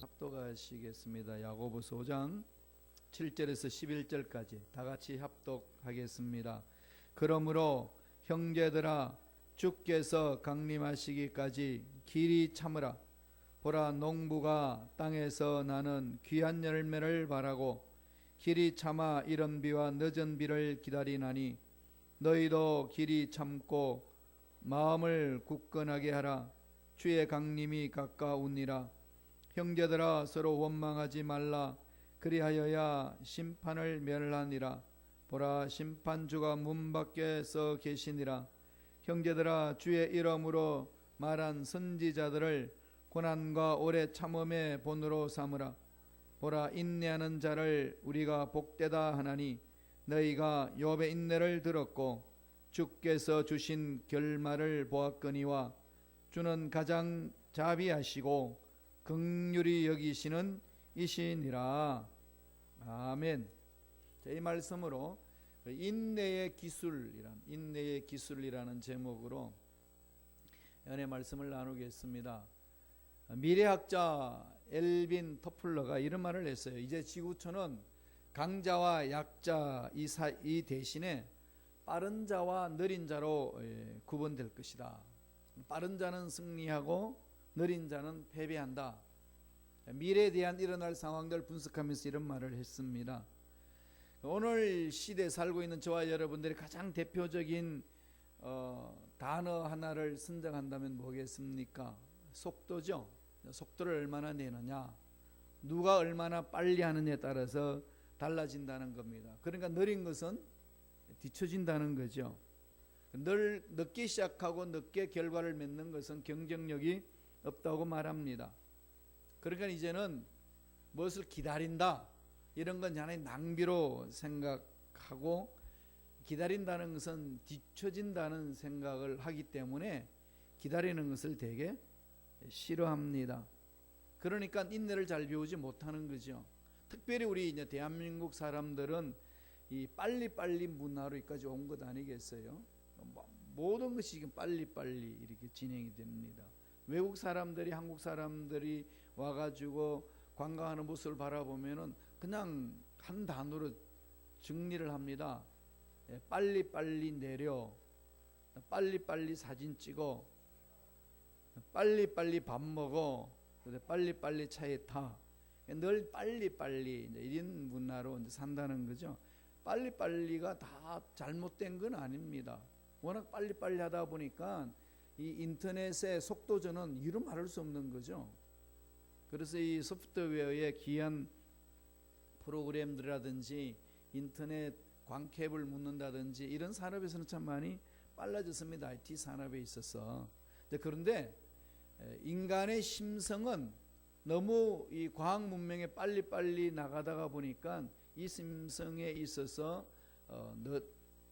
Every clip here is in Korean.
합독하시겠습니다. 야고보서 5장 7절에서 11절까지 다 같이 합독하겠습니다. 그러므로 형제들아 주께서 강림하시기까지 길이 참으라. 보라, 농부가 땅에서 나는 귀한 열매를 바라고 길이 참아 이른 비와 늦은 비를 기다리나니 너희도 길이 참고 마음을 굳건하게 하라. 주의 강림이 가까우니라. 형제들아 서로 원망하지 말라. 그리하여야 심판을 멸하니라. 보라, 심판주가 문 밖에 서 계시니라. 형제들아 주의 이름으로 말한 선지자들을 고난과 오래 참음의 본으로 삼으라. 보라, 인내하는 자를 우리가 복되다 하나니 너희가 욥의 인내를 들었고 주께서 주신 결말을 보았거니와 주는 가장 자비하시고 긍휼히 여기시는 이시니라. 아멘. 이 말씀으로 인내의 기술이라는 제목으로 은혜 말씀을 나누겠습니다. 미래학자 엘빈 토플러가 이런 말을 했어요. 이제 지구촌은 강자와 약자 이 대신에 빠른 자와 느린 자로 구분될 것이다. 빠른 자는 승리하고 느린 자는 패배한다. 미래에 대한 일어날 상황들 분석하면서 이런 말을 했습니다. 오늘 시대에 살고 있는 저와 여러분들이 가장 대표적인 단어 하나를 선정한다면 뭐겠습니까? 속도죠. 속도를 얼마나 내느냐, 누가 얼마나 빨리 하느냐에 따라서 달라진다는 겁니다. 그러니까 느린 것은 뒤처진다는 거죠. 늘 늦게 시작하고 늦게 결과를 맺는 것은 경쟁력이 없다고 말합니다. 그러니까 이제는 무엇을 기다린다, 이런 건 하나의 낭비로 생각하고, 기다린다는 것은 뒤처진다는 생각을 하기 때문에 기다리는 것을 되게 싫어합니다. 그러니까 인내를 잘 배우지 못하는 거죠. 특별히 우리 이제 대한민국 사람들은 이 빨리빨리 문화로까지 온 것 아니겠어요? 모든 것이 지금 빨리빨리 이렇게 진행이 됩니다. 외국 사람들이 한국 사람들이 와가지고 관광하는 모습을 바라보면은 그냥 한 단어로 정리를 합니다. 빨리빨리 내려, 빨리빨리 사진 찍어, 빨리빨리 밥 먹어, 빨리빨리 차에 타. 늘 빨리빨리 이런 문화로 산다는 거죠. 빨리빨리가 다 잘못된 건 아닙니다. 워낙 빨리빨리 하다 보니까 이 인터넷의 속도전은 이루 말할 수 없는 거죠. 그래서 이 소프트웨어의 귀한 프로그램들이라든지 인터넷 광캡을 묻는다든지 이런 산업에서는 참 많이 빨라졌습니다. IT 산업에 있어서. 그런데 인간의 심성은 너무 이 과학 문명에 빨리빨리 나가다가 보니까 이 심성에 있어서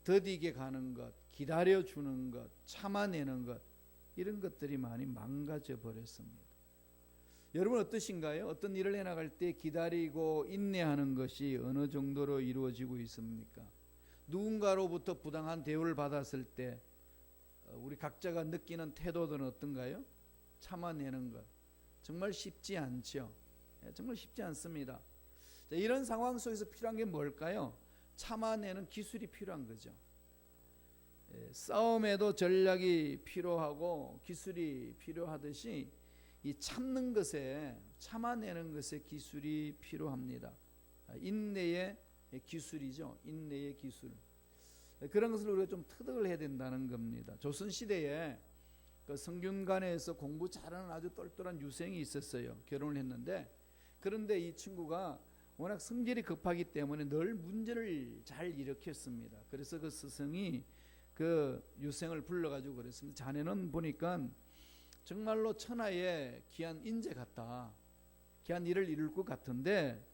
더디게 가는 것, 기다려주는 것, 참아내는 것, 이런 것들이 많이 망가져 버렸습니다. 여러분 어떠신가요? 어떤 일을 해나갈 때 기다리고 인내하는 것이 어느 정도로 이루어지고 있습니까? 누군가로부터 부당한 대우를 받았을 때 우리 각자가 느끼는 태도들은 어떤가요? 참아내는 것 정말 쉽지 않죠. 정말 쉽지 않습니다. 자, 이런 상황 속에서 필요한 게 뭘까요? 참아내는 기술이 필요한 거죠. 싸움에도 전략이 필요하고 기술이 필요하듯이 이 참는 것에, 참아내는 것에 기술이 필요합니다. 인내의 기술이죠. 인내의 기술. 그런 것을 우리가 좀 터득을 해야 된다는 겁니다. 조선시대에 그 성균관에서 공부 잘하는 아주 똘똘한 유생이 있었어요. 결혼을 했는데, 그런데 이 친구가 워낙 성질이 급하기 때문에 늘 문제를 잘 일으켰습니다. 그래서 그 스승이 그 유생을 불러가지고 그랬습니다. 자네는 보니까 정말로 천하의 귀한 인재 같다. 귀한 일을 이룰 것 같은데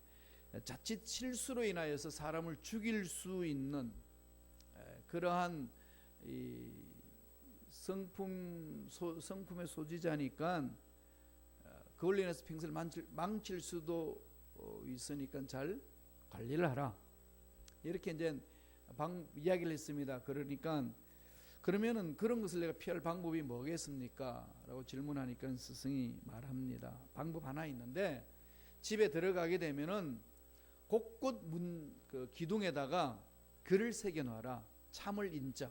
자칫 실수로 인하여서 사람을 죽일 수 있는 그러한 이 성품의 소지자니까 그걸로 인해서 평생을 망칠 수도 있으니까 잘 관리를 하라. 이렇게 이제 이야기를 했습니다. 그러니까 그러면은 그런 것을 내가 피할 방법이 뭐겠습니까? 라고 질문하니까 스승이 말합니다. 방법 하나 있는데 집에 들어가게 되면은 곳곳 그 기둥에다가 글을 새겨 놔라. 참을 인자.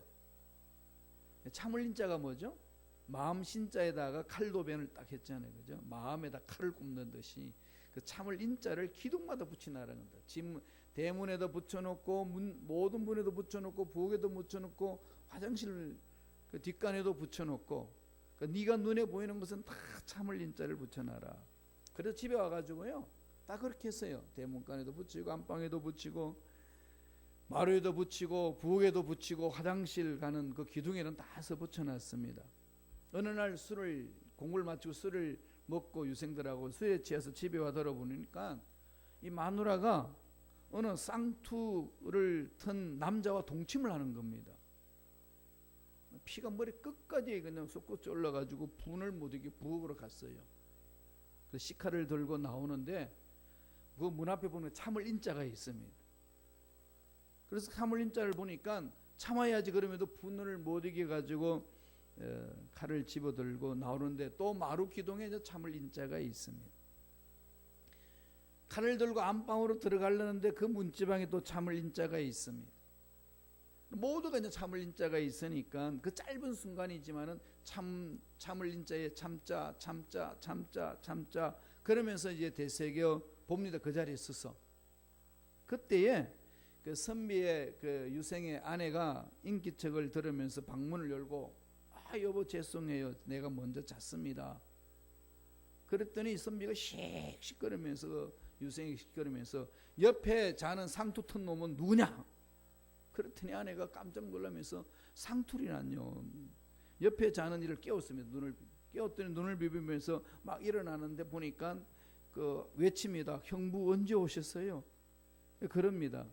참을 인자가 뭐죠? 마음 신자에다가 칼도변을 딱 했잖아요. 그죠? 마음에다 칼을 꼽는 듯이 그 참을 인자를 기둥마다 붙여놔라는 겁니다. 집 대문에도 붙여놓고 모든 문에도 붙여놓고 부엌에도 붙여놓고 화장실 그 뒷간에도 붙여놓고 그 네가 눈에 보이는 것은 다 참을 인자를 붙여놔라. 그래서 집에 와가지고요 다 그렇게 했어요. 대문간에도 붙이고 안방에도 붙이고 마루에도 붙이고 부엌에도 붙이고 화장실 가는 그 기둥에는 다 해서 붙여놨습니다. 어느 날 공부를 마치고 술을 먹고 유생들하고 술에 취해서 집에 와 들어보니까 이 마누라가 어느 쌍투를 튼 남자와 동침을 하는 겁니다. 피가 머리 끝까지 그냥 솟구쳐 올라가지고 분을 못 이기고 부엌으로 갔어요. 그 시카를 들고 나오는데 그 문 앞에 보면 참을 인자가 있습니다. 그래서 참을 인자를 보니까 참아야지 그러면도 분을 못 이겨가지고 칼을 집어들고 나오는데 또 마루 기둥에 참을 인자가 있습니다. 칼을 들고 안방으로 들어가려는데 그 문지방에 또 참을 인자가 있습니다. 모두가 이제 참을 인자가 있으니까 그 짧은 순간이지만은 참을 인자에 참자 그러면서 이제 되새겨 봅니다. 그 자리에 서서 그때에 그 선비의 그 유생의 아내가 인기척을 들으면서 방문을 열고 여보 죄송해요. 내가 먼저 잤습니다. 그랬더니 선비가 씩씩거리면서 유생이 씩거리면서 옆에 자는 상투 튼 놈은 누구냐? 그랬더니 아내가 깜짝 놀라면서 상투리란요. 옆에 자는 이를 깨웠습니다. 깨웠더니 눈을 비비면서 막 일어나는데 보니까 그 외칩니다. 형부 언제 오셨어요? 그럽니다.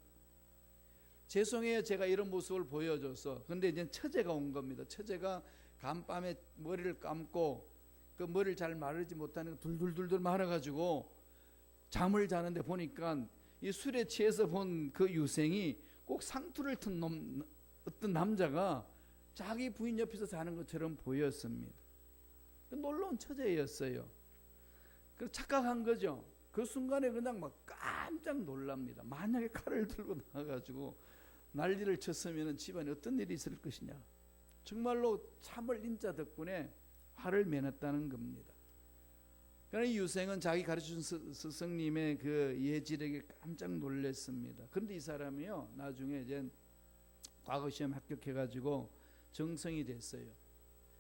죄송해요. 제가 이런 모습을 보여줘서. 근데 이제 처제가 온 겁니다. 처제가 간밤에 머리를 감고 그 머리를 잘 마르지 못하는 거 둘둘둘둘 말아가지고 잠을 자는데 보니까 이 술에 취해서 본 그 유생이 꼭 상투를 튼 어떤 남자가 자기 부인 옆에서 자는 것처럼 보였습니다. 놀라운 처제였어요. 그래서 착각한 거죠. 그 순간에 그냥 막 깜짝 놀랍니다. 만약에 칼을 들고 나와가지고 난리를 쳤으면 집안에 어떤 일이 있을 것이냐. 정말로 참을 인자 덕분에 화를 면했다는 겁니다. 그러나 유생은 자기 가르쳐준 스승님의 그 예질에게 깜짝 놀랐습니다. 그런데 이 사람이요 나중에 이제 과거 시험 합격해가지고 정성이 됐어요.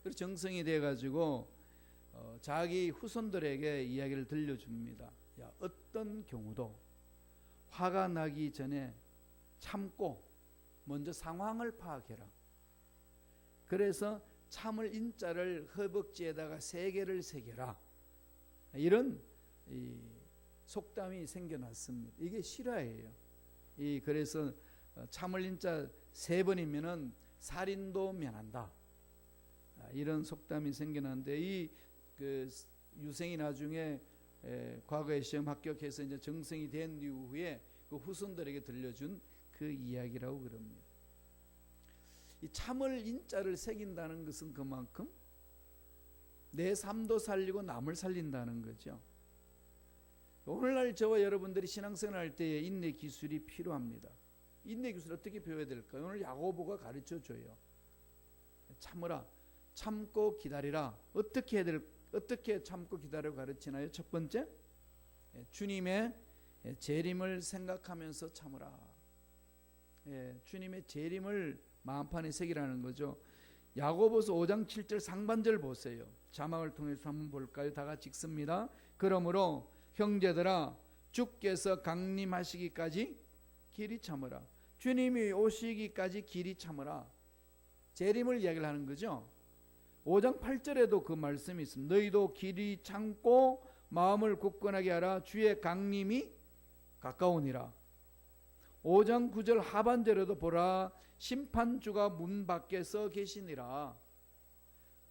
그래서 정성이 돼가지고 자기 후손들에게 이야기를 들려줍니다. 야, 어떤 경우도 화가 나기 전에 참고 먼저 상황을 파악해라. 그래서 참을 인자를 허벅지에다가 3개를 새겨라. 이런 속담이 생겨났습니다. 이게 실화예요. 그래서 참을 인자 3번이면은 살인도 면한다. 이런 속담이 생겨났는데 그 유생이 나중에 과거에 시험 합격해서 이제 정성이 된 이후에 그 후손들에게 들려준 그 이야기라고 그럽니다. 이 참을 인자를 새긴다는 것은 그만큼 내 삶도 살리고 남을 살린다는 거죠. 오늘날 저와 여러분들이 신앙생활 할 때에 인내 기술이 필요합니다. 인내 기술 어떻게 배워야 될까요? 오늘 야고보가 가르쳐줘요. 참으라, 참고 기다리라. 어떻게 참고 기다려 가르치나요? 첫 번째, 주님의 재림을 생각하면서 참으라. 주님의 재림을 마음판에 새기라는 거죠. 야고보서 5장 7절 상반절 보세요. 자막을 통해서 한번 볼까요? 다 같이 읽습니다. 그러므로 형제들아 주께서 강림하시기까지 길이 참으라. 주님이 오시기까지 길이 참으라. 재림을 이야기를 하는 거죠. 5장 8절에도 그 말씀이 있습니다. 너희도 길이 참고 마음을 굳건하게 하라. 주의 강림이 가까우니라. 5장 9절 하반절에도 보라. 심판주가 문 밖에서 계시니라.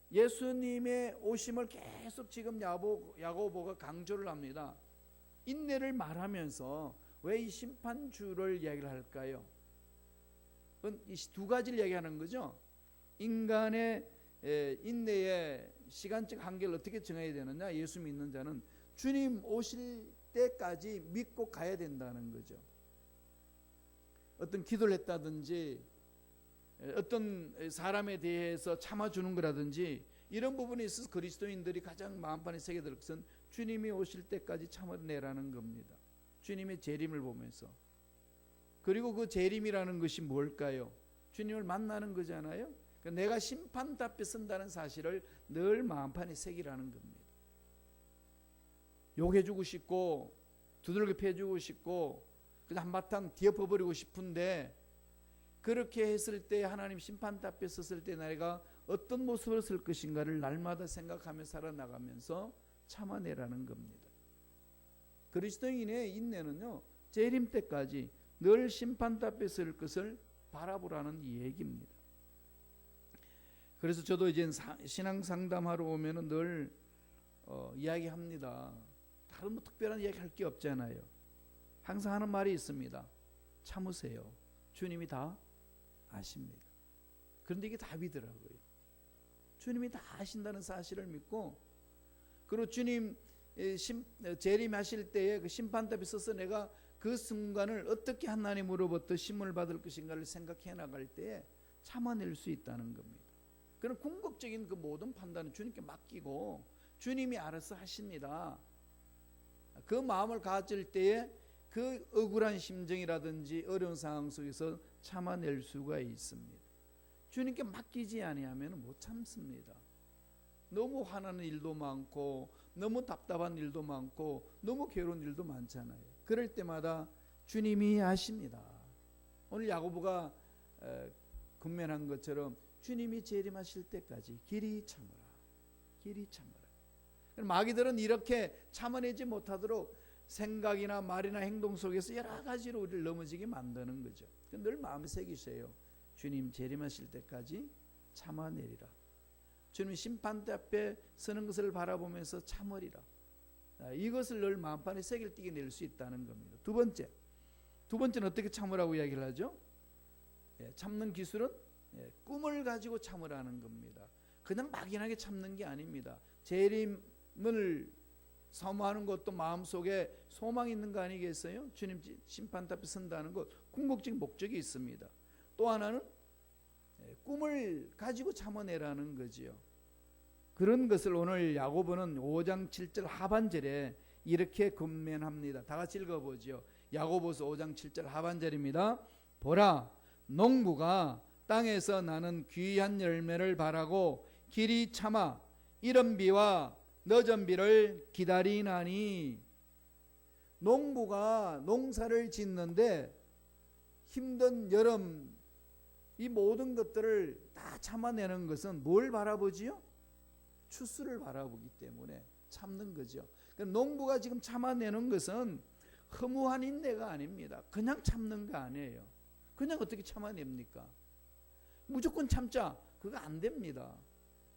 예수님의 오심을 계속 지금 야고보가 강조를 합니다. 인내를 말하면서 왜 이 심판주를 이야기를 할까요? 이 두 가지를 이야기하는 거죠. 인간의 인내의 시간적 한계를 어떻게 정해야 되느냐. 예수 믿는 자는 주님 오실 때까지 믿고 가야 된다는 거죠. 어떤 기도를 했다든지 어떤 사람에 대해서 참아주는 거라든지 이런 부분에 있어서 그리스도인들이 가장 마음판에 새겨 들 것은 주님이 오실 때까지 참아내라는 겁니다. 주님의 재림을 보면서. 그리고 그 재림이라는 것이 뭘까요? 주님을 만나는 거잖아요. 그러니까 내가 심판대 앞에 선다는 사실을 늘 마음판에 새기라는 겁니다. 욕해주고 싶고 두들겨 패주고 싶고 그냥 한바탕 뒤엎어버리고 싶은데 그렇게 했을 때 하나님 심판대 앞에 섰을 때 내가 어떤 모습을 쓸 것인가를 날마다 생각하며 살아나가면서 참아내라는 겁니다. 그리스도인의 인내는요, 재림 때까지 늘 심판대 앞에 설 것을 바라보라는 이 얘기입니다. 그래서 저도 이제 신앙 상담하러 오면은 늘 이야기합니다. 다른 뭐 특별한 이야기 할 게 없잖아요. 항상 하는 말이 있습니다. 참으세요. 주님이 다 아십니다. 그런데 이게 답이더라고요. 주님이 다 아신다는 사실을 믿고, 그리고 주님 재림하실 때에 그 심판대 앞에 서서 내가 그 순간을 어떻게 하나님으로부터 심을 받을 것인가를 생각해 나갈 때에 참아낼 수 있다는 겁니다. 그런 궁극적인 그 모든 판단은 주님께 맡기고 주님이 알아서 하십니다. 그 마음을 가질 때에 그 억울한 심정이라든지 어려운 상황 속에서 참아낼 수가 있습니다. 주님께 맡기지 아니하면 못 참습니다. 너무 화나는 일도 많고 너무 답답한 일도 많고 너무 괴로운 일도 많잖아요. 그럴 때마다 주님이 아십니다. 오늘 야고보가 권면한 것처럼 주님이 재림하실 때까지 길이 참으라. 길이 참으라. 마귀들은 이렇게 참아내지 못하도록 생각이나 말이나 행동 속에서 여러 가지로 우리를 넘어지게 만드는 거죠. 늘 마음에 새기세요. 주님 재림하실 때까지 참아내리라. 주님 심판대 앞에 서는 것을 바라보면서 참으리라. 이것을 늘 마음판에 새길 띠게 낼 수 있다는 겁니다. 두 번째는 어떻게 참으라고 이야기를 하죠? 참는 기술은 꿈을 가지고 참으라는 겁니다. 그냥 막연하게 참는 게 아닙니다. 재림을 사모하는 것도 마음속에 소망이 있는 거 아니겠어요? 주님 심판대 앞에 선다는 것 궁극적인 목적이 있습니다. 또 하나는 꿈을 가지고 참아내라는 거지요. 그런 것을 오늘 야고보는 5장 7절 하반절에 이렇게 권면합니다. 다 같이 읽어보죠. 야고보서 5장 7절 하반절입니다. 보라, 농부가 땅에서 나는 귀한 열매를 바라고 길이 참아 이른 비와 늦은 비를 기다리나니. 농부가 농사를 짓는데 힘든 여름 이 모든 것들을 다 참아내는 것은 뭘 바라보지요? 추수를 바라보기 때문에 참는 거죠. 그러니까 농부가 지금 참아내는 것은 허무한 인내가 아닙니다. 그냥 참는 거 아니에요. 그냥 어떻게 참아냅니까? 무조건 참자. 그거 안 됩니다.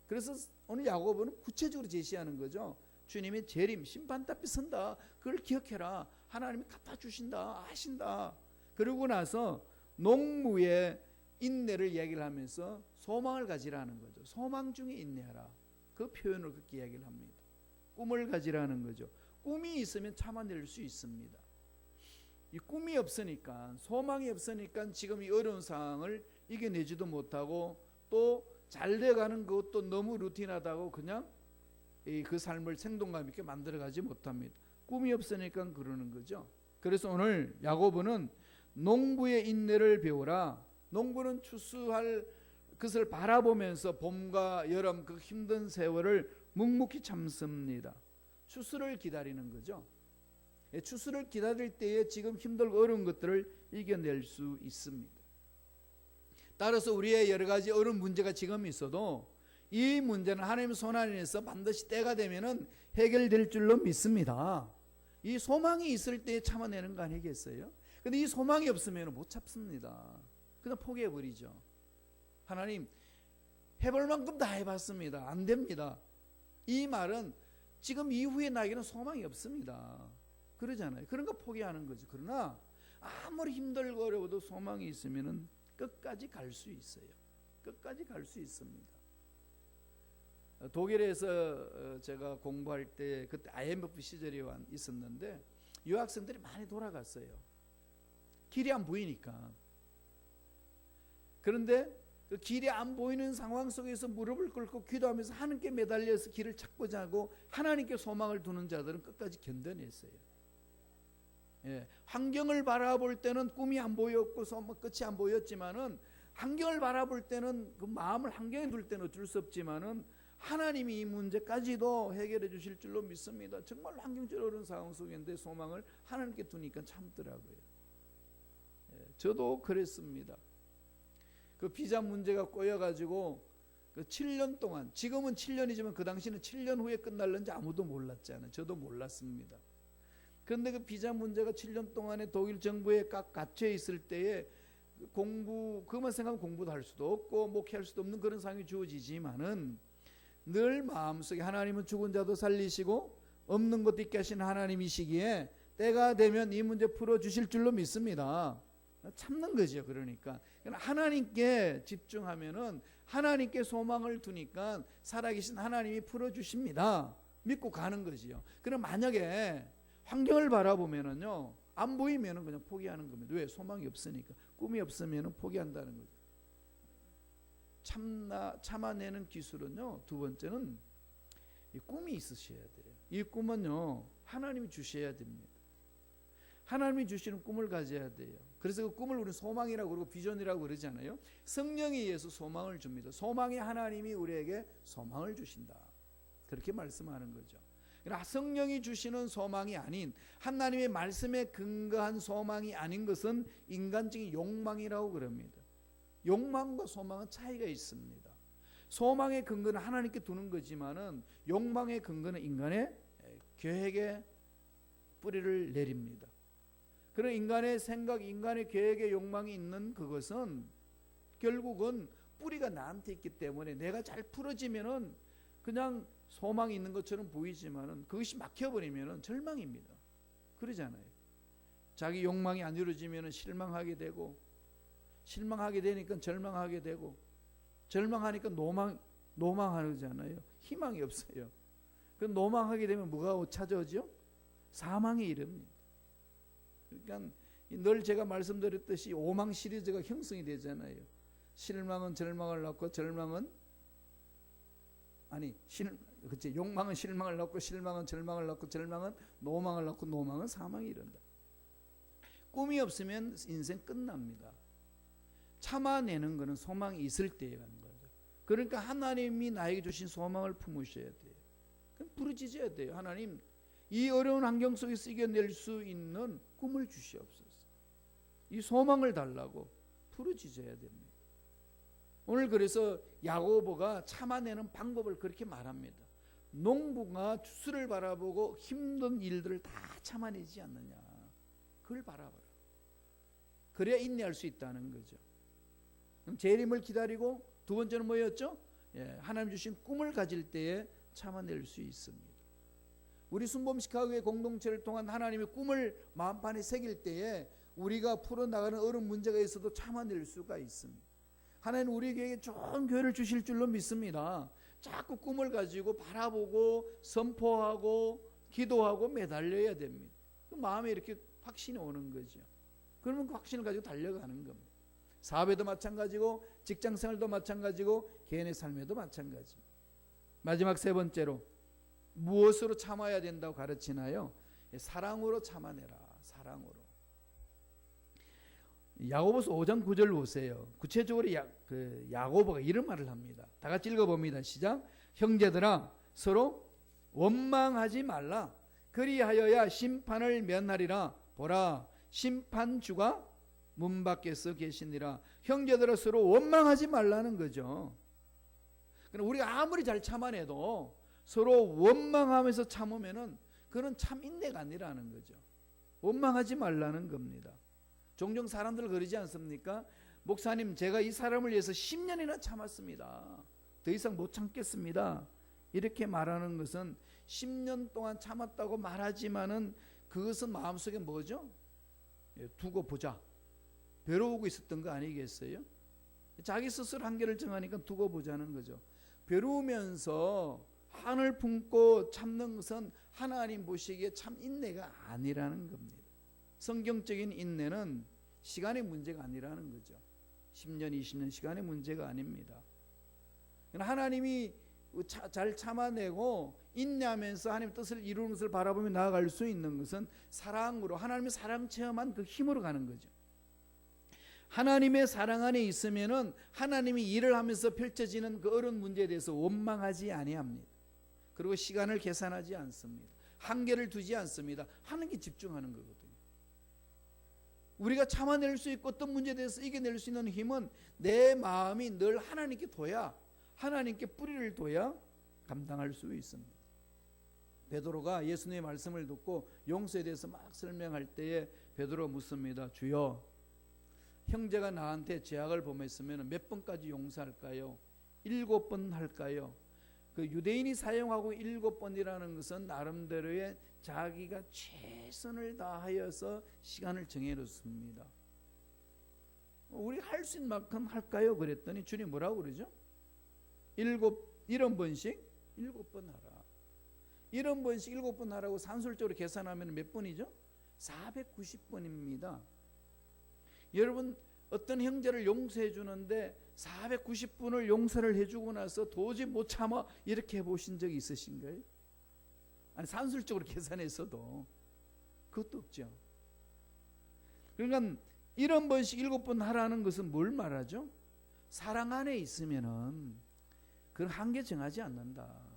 그래서 오늘 야고보는 구체적으로 제시하는 거죠. 주님의 재림, 심판대 앞에 선다. 그걸 기억해라. 하나님이 갚아주신다. 아신다. 그러고 나서 농부의 인내를 이야기를 하면서 소망을 가지라는 거죠. 소망 중에 인내하라. 그 표현을 그렇게 이야기를 합니다. 꿈을 가지라는 거죠. 꿈이 있으면 참아낼 수 있습니다. 이 꿈이 없으니까, 소망이 없으니까 지금 이 어려운 상황을 이겨내지도 못하고 또 잘 돼가는 것도 너무 루틴하다고 그냥 그 삶을 생동감 있게 만들어가지 못합니다. 꿈이 없으니까 그러는 거죠. 그래서 오늘 야고보는 농부의 인내를 배우라. 농부는 추수할 것을 바라보면서 봄과 여름 그 힘든 세월을 묵묵히 참습니다. 추수를 기다리는 거죠. 추수를 기다릴 때에 지금 힘들고 어려운 것들을 이겨낼 수 있습니다. 따라서 우리의 여러 가지 어려운 문제가 지금 있어도 이 문제는 하나님의 손 안에서 반드시 때가 되면은 해결될 줄로 믿습니다. 이 소망이 있을 때 참아내는 거 아니겠어요? 근데 이 소망이 없으면 못 참습니다. 그냥 포기해버리죠. 하나님 해볼 만큼 다 해봤습니다. 안 됩니다. 이 말은 지금 이후에 나에게는 소망이 없습니다. 그러잖아요. 그런 거 포기하는 거죠. 그러나 아무리 힘들고 어려워도 소망이 있으면 끝까지 갈 수 있어요. 끝까지 갈 수 있습니다. 독일에서 제가 공부할 때 그때 IMF 시절이 있었는데 유학생들이 많이 돌아갔어요. 길이 안 보이니까. 그런데 그 길이 안 보이는 상황 속에서 무릎을 꿇고 기도하면서 하나님께 매달려서 길을 찾고자 하고 하나님께 소망을 두는 자들은 끝까지 견뎌냈어요. 예, 환경을 바라볼 때는 꿈이 안 보였고 끝이 안 보였지만은, 환경을 바라볼 때는 그 마음을 환경에 둘 때는 어쩔 수 없지만은 하나님이 이 문제까지도 해결해 주실 줄로 믿습니다. 정말 환경적으로 어려운 상황 속인데 소망을 하나님께 두니까 참더라고요. 예, 저도 그랬습니다. 그 비자 문제가 꼬여가지고 그 7년 동안, 지금은 7년이지만 그 당시는 7년 후에 끝날는지 아무도 몰랐잖아요. 저도 몰랐습니다. 그런데 그 비자 문제가 7년 동안에 독일 정부에 꽉 갇혀 있을 때에 그것만 생각하면 공부도 할 수도 없고 목회할 수도 없는 그런 상황이 주어지지만은, 늘 마음속에 하나님은 죽은 자도 살리시고 없는 것도 있게 하시는 하나님이시기에 때가 되면 이 문제 풀어주실 줄로 믿습니다. 참는 거죠. 그러니까 하나님께 집중하면은, 하나님께 소망을 두니까 살아계신 하나님이 풀어주십니다. 믿고 가는 거지요. 그럼 만약에 환경을 바라보면은요, 안 보이면은 그냥 포기하는 겁니다. 왜? 소망이 없으니까. 꿈이 없으면은 포기한다는 거죠. 참아내는 기술은요, 두 번째는 이 꿈이 있으셔야 돼요. 이 꿈은요, 하나님이 주셔야 됩니다. 하나님이 주시는 꿈을 가져야 돼요. 그래서 그 꿈을 우리는 소망이라고 그러고 비전이라고 그러잖아요. 성령에 의해서 소망을 줍니다. 소망의 하나님이 우리에게 소망을 주신다. 그렇게 말씀하는 거죠. 그러나 성령이 주시는 소망이 아닌, 하나님의 말씀에 근거한 소망이 아닌 것은 인간적인 욕망이라고 그럽니다. 욕망과 소망은 차이가 있습니다. 소망의 근거는 하나님께 두는 거지만은 욕망의 근거는 인간의 계획에 뿌리를 내립니다. 그런 인간의 생각, 인간의 계획에 욕망이 있는 그것은 결국은 뿌리가 나한테 있기 때문에 내가 잘 풀어지면은 그냥 소망이 있는 것처럼 보이지만은 그것이 막혀버리면은 절망입니다. 그러잖아요. 자기 욕망이 안 이루어지면은 실망하게 되고, 실망하게 되니까 절망하게 되고, 절망하니까 노망하잖아요. 희망이 없어요. 그 노망하게 되면 뭐가 찾아오죠? 사망이 이릅니다. 그러니까 늘 제가 말씀드렸듯이 오망 시리즈가 형성이 되잖아요. 실망은 절망을 낳고, 욕망은 실망을 낳고, 실망은 절망을 낳고, 절망은 노망을 낳고, 노망은 사망이 이른다. 꿈이 없으면 인생 끝납니다. 참아내는 것은 소망이 있을 때에 가는 거죠. 그러니까 하나님이 나에게 주신 소망을 품으셔야 돼요. 그럼 부르짖어야 돼요. 하나님, 이 어려운 환경 속에서 이겨낼 수 있는 꿈을 주시옵소서. 이 소망을 달라고 부르짖어야 됩니다. 오늘 그래서 야고보가 참아내는 방법을 그렇게 말합니다. 농부가 추수를 바라보고 힘든 일들을 다 참아내지 않느냐. 그걸 바라봐라. 그래야 인내할 수 있다는 거죠. 그럼 재림을 기다리고, 두 번째는 뭐였죠? 하나님 주신 꿈을 가질 때에 참아낼 수 있습니다. 우리 순범시카고의 공동체를 통한 하나님의 꿈을 마음판에 새길 때에 우리가 풀어나가는 어려운 문제가 있어도 참아낼 수가 있습니다. 하나님 우리에게 좋은 교회를 주실 줄로 믿습니다. 자꾸 꿈을 가지고 바라보고 선포하고 기도하고 매달려야 됩니다. 그 마음에 이렇게 확신이 오는 거죠. 그러면 그 확신을 가지고 달려가는 겁니다. 사업에도 마찬가지고, 직장생활도 마찬가지고, 개인의 삶에도 마찬가지입니다. 마지막 세 번째로 무엇으로 참아야 된다고 가르치나요? 사랑으로 참아내라. 사랑으로. 야고보서 5장 9절 보세요. 구체적으로 야고보가 이런 말을 합니다. 다 같이 읽어봅니다. 시작. 형제들아, 서로 원망하지 말라. 그리하여야 심판을 면하리라. 보라, 심판주가 문 밖에서 계시니라. 형제들아, 서로 원망하지 말라는 거죠. 그럼 우리가 아무리 잘 참아내도 서로 원망하면서 참으면은 그건 참 인내가 아니라는 거죠. 원망하지 말라는 겁니다. 종종 사람들 그러지 않습니까? 목사님, 제가 이 사람을 위해서 10년이나 참았습니다. 더 이상 못 참겠습니다. 이렇게 말하는 것은 10년 동안 참았다고 말하지만은 그것은 마음속에 뭐죠? 두고 보자. 벼러오고 있었던 거 아니겠어요? 자기 스스로 한계를 정하니까 두고 보자는 거죠. 벼르면서 한을 품고 참는 것은 하나님 보시기에 참 인내가 아니라는 겁니다. 성경적인 인내는 시간의 문제가 아니라는 거죠. 10년, 20년 시간의 문제가 아닙니다. 하나님이 잘 참아내고 인내하면서 하나님의 뜻을 이루는 것을 바라보며 나아갈 수 있는 것은 사랑으로, 하나님의 사랑 체험한 그 힘으로 가는 거죠. 하나님의 사랑 안에 있으면은 하나님이 일을 하면서 펼쳐지는 그 어려운 문제에 대해서 원망하지 아니합니다. 그리고 시간을 계산하지 않습니다. 한계를 두지 않습니다. 하는 게 집중하는 거거든요. 우리가 참아낼 수 있고 어떤 문제에 대해서 이겨낼 수 있는 힘은 내 마음이 늘 하나님께 둬야, 하나님께 뿌리를 둬야 감당할 수 있습니다. 베드로가 예수님의 말씀을 듣고 용서에 대해서 막 설명할 때에 베드로가 묻습니다. 주여, 형제가 나한테 죄악을 범했으면 몇 번까지 용서할까요? 7번 할까요? 그 유대인이 사용하고 7번이라는 것은 나름대로의 자기가 최선을 다하여서 시간을 정해놓습니다. 우리 할 수 있는 만큼 할까요? 그랬더니 주님 뭐라고 그러죠? 70번씩 7번 하라. 70번씩 7번 하라고 산술적으로 계산하면 몇 번이죠? 490번입니다. 여러분, 어떤 형제를 용서해 주는데 490분을 용서를 해주고 나서 도저히 못 참아 이렇게 해보신 적이 있으신가요? 아니, 산술적으로 계산해서도 그것도 없죠. 그러니까 70번씩 7번 하라는 것은 뭘 말하죠? 사랑 안에 있으면은 그런 한계 정하지 않는다.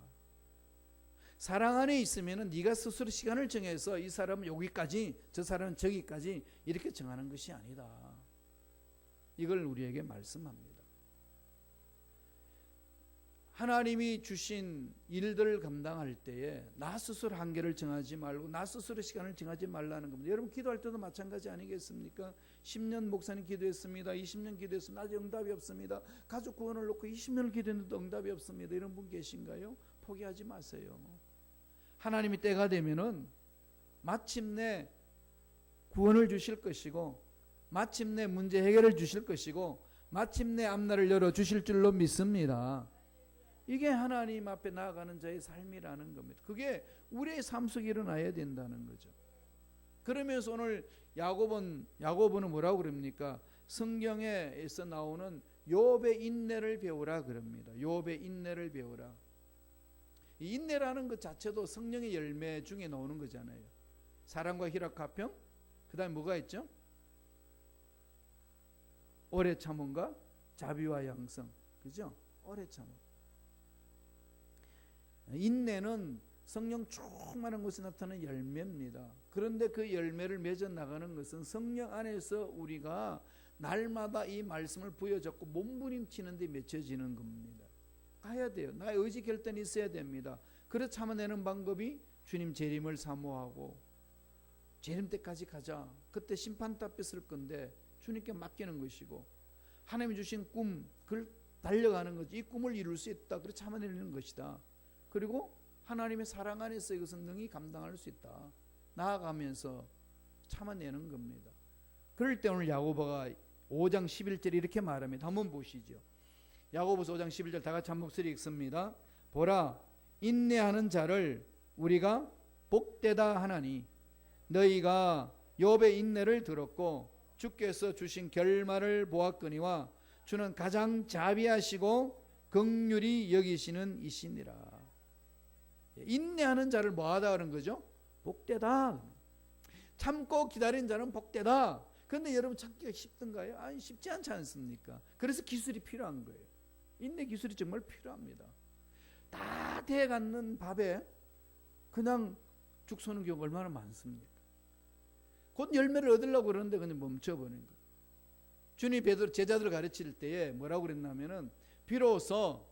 사랑 안에 있으면은 네가 스스로 시간을 정해서 이 사람은 여기까지, 저 사람은 저기까지 이렇게 정하는 것이 아니다. 이걸 우리에게 말씀합니다. 하나님이 주신 일들을 감당할 때에 나 스스로 한계를 정하지 말고 나 스스로 시간을 정하지 말라는 겁니다. 여러분, 기도할 때도 마찬가지 아니겠습니까? 10년 목사님 기도했습니다. 20년 기도했습니다. 아직 응답이 없습니다. 가족 구원을 놓고 20년을 기도했는데 응답이 없습니다. 이런 분 계신가요? 포기하지 마세요. 하나님이 때가 되면은 마침내 구원을 주실 것이고, 마침내 문제 해결을 주실 것이고, 마침내 앞날을 열어주실 줄로 믿습니다. 이게 하나님 앞에 나아가는 자의 삶이라는 겁니다. 그게 우리의 삶 속에 일어나야 된다는 거죠. 그러면서 오늘 야고보는 뭐라고 그럽니까? 성경에서 나오는 욥의 인내를 배우라 그럽니다. 욥의 인내를 배우라. 이 인내라는 것 자체도 성령의 열매 중에 나오는 거잖아요. 사랑과 희락, 화평, 그 다음에 뭐가 있죠? 오래 참음과 자비와 양성. 그죠? 오래 참음. 인내는 성령 충만한 곳에 나타나는 열매입니다. 그런데 그 열매를 맺어 나가는 것은 성령 안에서 우리가 날마다 이 말씀을 부여잡고 몸부림치는 데 맺혀지는 겁니다. 가야 돼요. 나의 의지 결단이 있어야 됩니다. 그래 참아내는 방법이 주님 재림을 사모하고 재림 때까지 가자. 그때 심판대 앞에 설 건데 주님께 맡기는 것이고, 하나님이 주신 꿈, 그걸 달려가는 거지. 이 꿈을 이룰 수 있다. 그래 참아내는 것이다. 그리고 하나님의 사랑 안에서 이것은 능히 감당할 수 있다. 나아가면서 참아내는 겁니다. 그럴 때 오늘 야고보가 5장 11절에 이렇게 말합니다. 한번 보시죠. 야고보서 5장 11절 다 같이 한 목소리 읽습니다. 보라, 인내하는 자를 우리가 복되다 하나니 너희가 욥의 인내를 들었고 주께서 주신 결말을 보았거니와 주는 가장 자비하시고 긍휼히 여기시는 이시니라. 인내하는 자를 뭐하다 하는 거죠? 복되다. 참고 기다린 자는 복되다. 그런데 여러분, 참기가 쉽던가요? 아니, 쉽지 않지 않습니까? 그래서 기술이 필요한 거예요. 인내 기술이 정말 필요합니다. 다 돼가는 밥에 그냥 죽 서는 경우가 얼마나 많습니까? 곧 열매를 얻으려고 그러는데 그냥 멈춰버리는 거예요. 주님이 베드로 제자들을 가르칠 때에 뭐라고 그랬냐면은, 비로소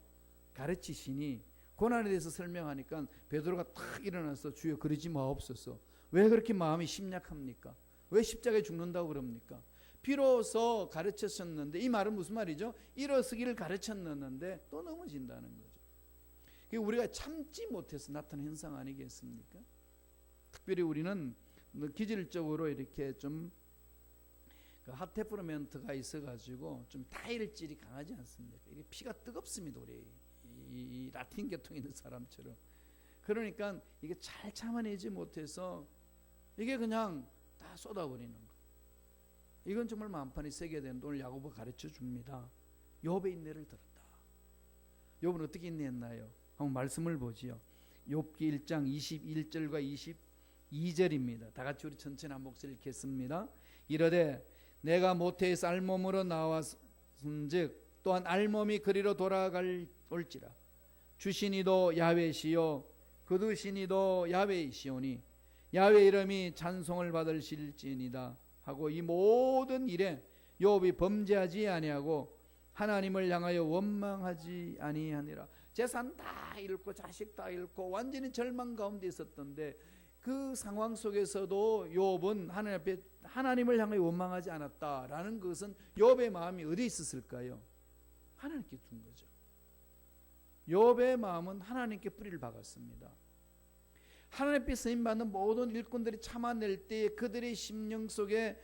가르치시니, 고난에 대해서 설명하니까 베드로가 탁 일어나서 주여 그러지 마옵소서. 왜 그렇게 마음이 심약합니까? 왜 십자가에 죽는다고 그럽니까? 비로소 가르쳤었는데, 이 말은 무슨 말이죠? 일어서기를 가르쳤는데 또 넘어진다는 거죠. 그게 우리가 참지 못해서 나타난 현상 아니겠습니까? 특별히 우리는 기질적으로 이렇게 좀 핫테프로멘트가 있어가지고 좀 타일질이 강하지 않습니까? 이게 피가 뜨겁습니다. 우리 이 라틴 계통에 있는 사람처럼. 그러니까 이게 잘 참아내지 못해서 이게 그냥 다 쏟아버리는 거. 이건 정말 마음판이 세게 되는데 오늘 야고보가 가르쳐 줍니다. 욥의 인내를 들었다. 욥은 어떻게 인내했나요? 한번 말씀을 보지요. 욥기 1장 21절과 22절입니다. 다 같이 우리 천천히 한 목소리 읽겠습니다. 이르되 내가 모태에서 알몸으로 나왔은즉 또한 알몸이 그리로 돌아갈 올지라. 주시니도 야훼시요 거두시니도 야훼이시오니 야훼 이름이 찬송을 받으실지니이다 하고 이 모든 일에 욥이 범죄하지 아니하고 하나님을 향하여 원망하지 아니하니라. 재산 다 잃고 자식 다 잃고 완전히 절망 가운데 있었던데 그 상황 속에서도 욥은 하나님 앞에 하나님을 향하여 원망하지 않았다라는 것은 욥의 마음이 어디에 있었을까요? 하나님께 둔 거죠. 욥의 마음은 하나님께 뿌리를 박았습니다. 하나님께 쓰임받는 모든 일꾼들이 참아낼 때 그들의 심령 속에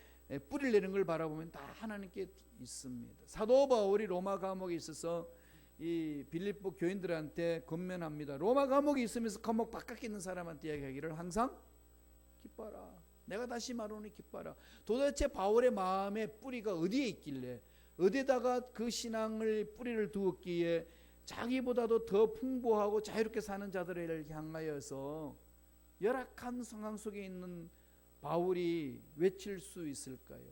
뿌리를 내는 걸 바라보면 다 하나님께 있습니다. 사도 바울이 로마 감옥에 있어서 이 빌립보 교인들한테 권면합니다. 로마 감옥에 있으면서 감옥 바깥에 있는 사람한테 이야기하기를 항상 기뻐라. 내가 다시 말하노니 기뻐라. 도대체 바울의 마음의 뿌리가 어디에 있길래 어디다가 그 신앙을 뿌리를 두었기에 자기보다도 더 풍부하고 자유롭게 사는 자들을 향하여서 열악한 상황 속에 있는 바울이 외칠 수 있을까요?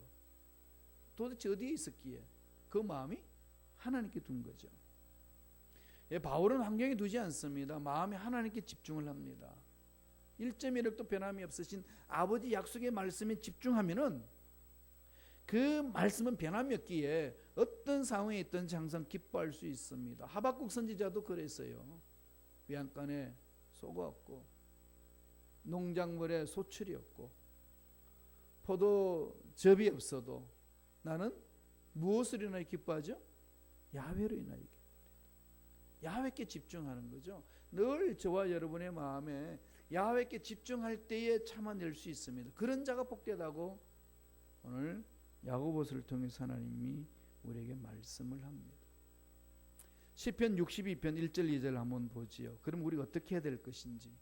도대체 어디에 있었기에 그 마음이 하나님께 둔 거죠. 예, 바울은 환경에 두지 않습니다. 마음이 하나님께 집중을 합니다. 1.1억도 변함이 없으신 아버지 약속의 말씀에 집중하면은 그 말씀은 변함이 없기에 어떤 상황에 있든지 항상 기뻐할 수 있습니다. 하박국 선지자도 그랬어요. 외양간에 소가 없고 농작물에 소출이 없고 포도즙이 없어도 나는 무엇을 인하여 기뻐하죠? 야훼로 인하여 기뻐합니다. 야훼께 집중하는 거죠. 늘 저와 여러분의 마음에 야훼께 집중할 때에 참아낼 수 있습니다. 그런 자가 복되다고 오늘 야고보서를 통해서 하나님이 우리에게 말씀을 합니다. 시편 62편 1절 2절 한번 보지요. 그럼 우리가 어떻게 해야 될 것인지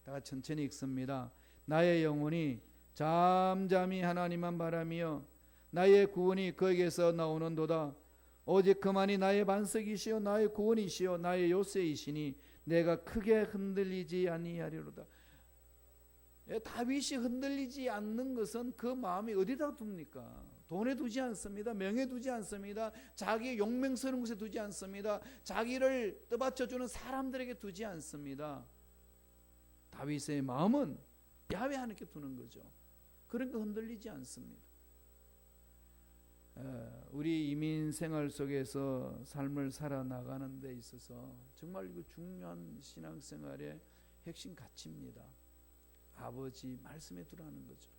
다 같이 천천히 읽습니다. 나의 영혼이 잠잠히 하나님만 바라며 나의 구원이 그에게서 나오는도다. 오직 그만이 나의 반석이시요 나의 구원이시요 나의 요새이시니 내가 크게 흔들리지 아니하리로다. 다윗이 흔들리지 않는 것은 그 마음이 어디다 둡니까? 돈에 두지 않습니다. 명예 두지 않습니다. 자기의 용맹스러운 것에 두지 않습니다. 자기를 떠받쳐주는 사람들에게 두지 않습니다. 다윗의 마음은 야훼 하나님께 두는 거죠. 그러니까 흔들리지 않습니다. 우리 이민 생활 속에서 삶을 살아나가는 데 있어서 정말 이거 중요한 신앙생활의 핵심 가치입니다. 아버지 말씀에 두라는 거죠.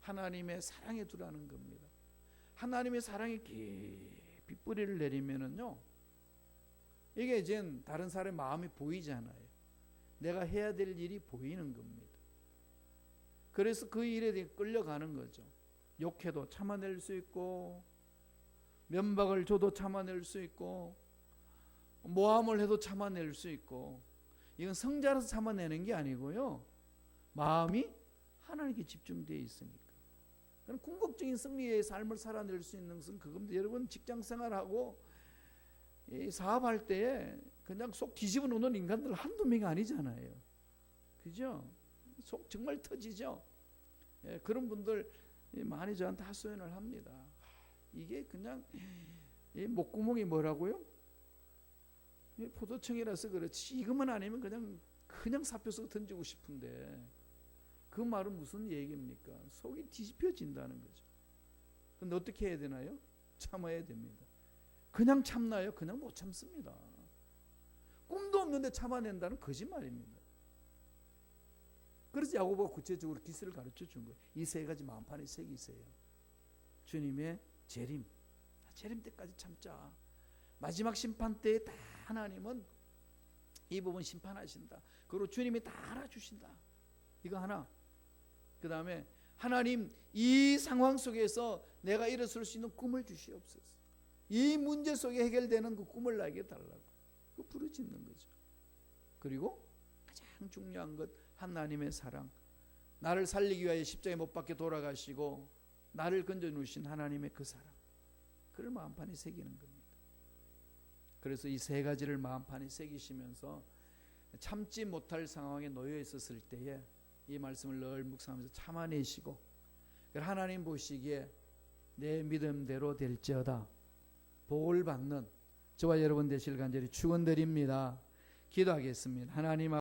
하나님의 사랑에 두라는 겁니다. 하나님의 사랑에 깊이 뿌리를 내리면은요, 이게 이제 다른 사람의 마음이 보이잖아요. 내가 해야 될 일이 보이는 겁니다. 그래서 그 일에 끌려가는 거죠. 욕해도 참아낼 수 있고 면박을 줘도 참아낼 수 있고 모함을 해도 참아낼 수 있고, 이건 성자라서 참아내는 게 아니고요, 마음이 하나님께 집중되어 있으니까. 그럼 궁극적인 승리의 삶을 살아낼 수 있는 것은 그겁니다. 여러분 직장생활하고 사업할 때에 그냥 속 뒤집어 놓는 인간들 한두 명이 아니잖아요. 그죠? 속 정말 터지죠. 그런 분들 많이 저한테 하소연을 합니다. 이게 그냥 목구멍이 뭐라고요? 포도청이라서 그렇지 이것만 아니면 그냥 사표 던지고 싶은데 그 말은 무슨 얘기입니까? 속이 뒤집혀진다는 거죠. 근데 어떻게 해야 되나요? 참아야 됩니다. 그냥 참나요? 그냥 못 참습니다. 꿈도 없는데 참아낸다는 거짓말입니다. 그래서 야고보가 구체적으로 기술을 가르쳐 준 거예요. 이 세 가지 마음판에 새기세요. 주님의 재림 때까지 참자. 마지막 심판 때에 다 하나님은 이 부분 심판하신다. 그리고 주님이 다 알아주신다. 이거 하나. 그 다음에 하나님 이 상황 속에서 내가 일어설 수 있는 꿈을 주시옵소서. 이 문제 속에 해결되는 그 꿈을 나에게 달라고. 그 부르짖는 거죠. 그리고 가장 중요한 것 하나님의 사랑, 나를 살리기 위하여 십자가에 못 박혀 돌아가시고 나를 건져 누신 하나님의 그 사랑, 그를 마음판에 새기는 겁니다. 그래서 이 세 가지를 마음판에 새기시면서 참지 못할 상황에 놓여 있었을 때에 이 말씀을 늘 묵상하면서 참아내시고, 하나님 보시기에 내 믿음대로 될지어다 복을 받는 저와 여러분 되실 간절히 축원드립니다. 기도하겠습니다. 하나님